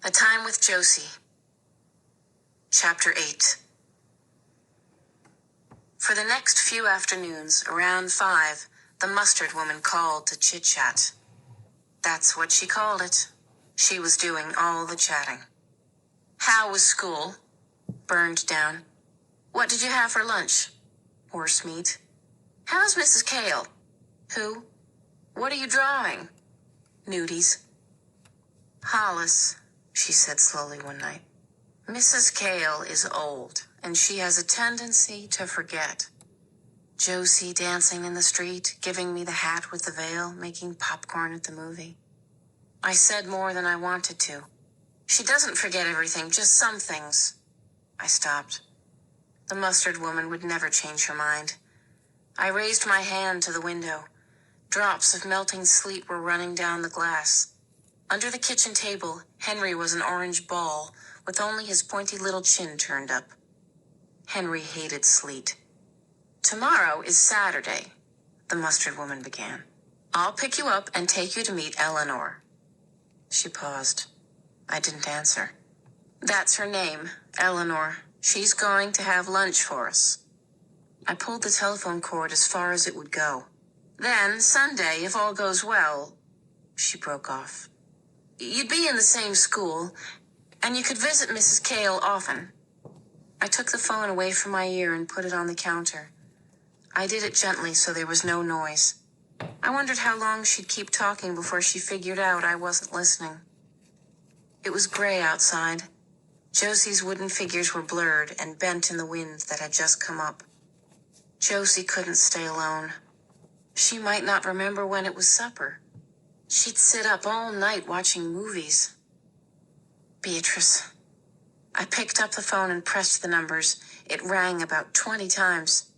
A Time with Josie. Chapter 8. For the next few afternoons, around 5, the mustard woman called to chit-chat. That's what she called it. She was doing all the chatting. How was school? Burned down. What did you have for lunch? Horse meat. How's Mrs. Kale? Who? What are you drawing? Nudies. Hollis, she said slowly one night. Mrs. Kale is old, and she has a tendency to forget. Josie dancing in the street, giving me the hat with the veil, making popcorn at the movie. I said more than I wanted to. She doesn't forget everything, just some things. I stopped. The mustard woman would never change her mind. I raised my hand to the window. Drops of melting sleet were running down the glass. Under the kitchen table, Henry was an orange ball, with only his pointy little chin turned up. Henry hated sleet. Tomorrow is Saturday, the mustard woman began. I'll pick you up and take you to meet Eleanor. She paused. I didn't answer. That's her name, Eleanor. She's going to have lunch for us. I pulled the telephone cord as far as it would go. Then, Sunday, if all goes well, she broke off. You'd be in the same school, and you could visit Mrs. Kale often. I took the phone away from my ear and put it on the counter. I did it gently so there was no noise. I wondered how long she'd keep talking before she figured out I wasn't listening. It was gray outside. Josie's wooden figures were blurred and bent in the wind that had just come up. Josie couldn't stay alone. She might not remember when it was supper. She'd sit up all night watching movies. Beatrice. I picked up the phone and pressed the numbers. It rang about 20 times.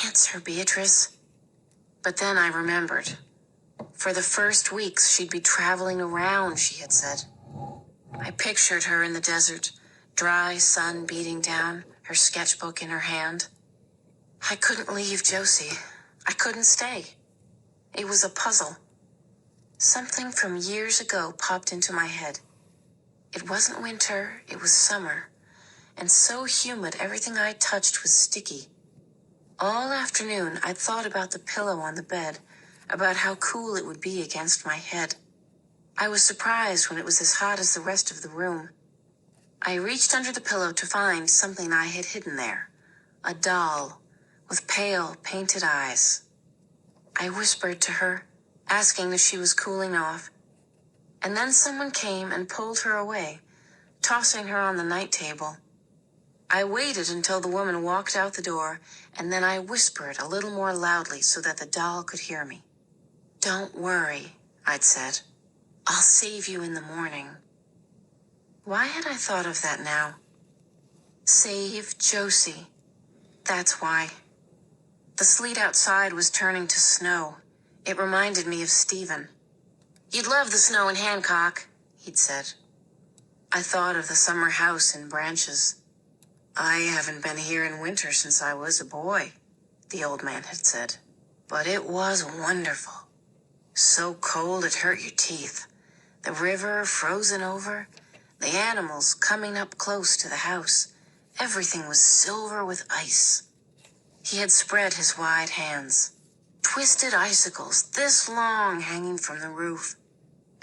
Answer, Beatrice. But then I remembered. For the first weeks, she'd be traveling around, she had said. I pictured her in the desert, dry sun beating down, her sketchbook in her hand. I couldn't leave Josie. I couldn't stay. It was a puzzle. Something from years ago popped into my head. It wasn't winter, it was summer, and so humid everything I touched was sticky. All afternoon I'd thought about the pillow on the bed, about how cool it would be against my head. I was surprised when it was as hot as the rest of the room. I reached under the pillow to find something I had hidden there, a doll with pale, painted eyes. I whispered to her, asking if she was cooling off, and then someone came and pulled her away, tossing her on the night table. I waited until the woman walked out the door, and then I whispered a little more loudly so that the doll could hear me. Don't worry, I'd said. I'll save you in the morning. Why had I thought of that now? Save Josie. That's why. The sleet outside was turning to snow. It reminded me of Stephen. You'd love the snow in Hancock, he'd said. I thought of the summer house in Branches. I haven't been here in winter since I was a boy, the old man had said. But it was wonderful. So cold it hurt your teeth. The river frozen over, the animals coming up close to the house. Everything was silver with ice. He had spread his wide hands. Twisted icicles this long hanging from the roof.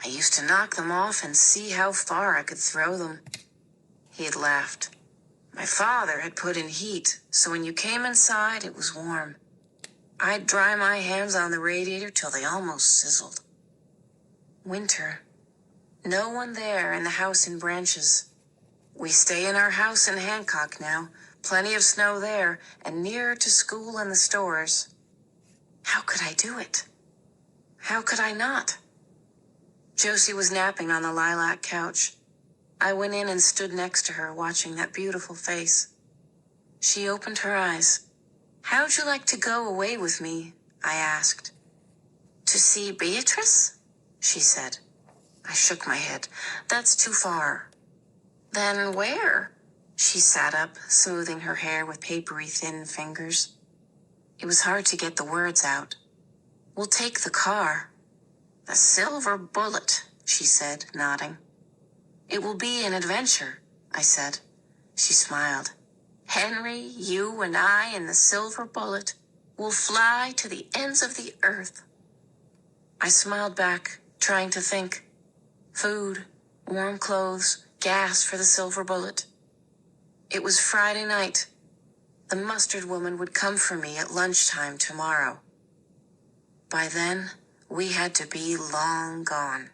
I used to knock them off and see how far I could throw them. He had laughed. My father had put in heat, so when you came inside, it was warm. I'd dry my hands on the radiator till they almost sizzled. Winter. No one there in the house in Branches. We stay in our house in Hancock now. Plenty of snow there, and nearer to school and the stores. How could I do it? How could I not? Josie was napping on the lilac couch. I went in and stood next to her, watching that beautiful face. She opened her eyes. How'd you like to go away with me? I asked. To see Beatrice? She said. I shook my head. That's too far. Then where? She sat up, smoothing her hair with papery thin fingers. It was hard to get the words out. We'll take the car. The silver bullet, she said, nodding. It will be an adventure, I said. She smiled. Henry, you and I and the silver bullet will fly to the ends of the earth. I smiled back, trying to think. Food, warm clothes, gas for the silver bullet. It was Friday night. The mustard woman would come for me at lunchtime tomorrow. By then, we had to be long gone.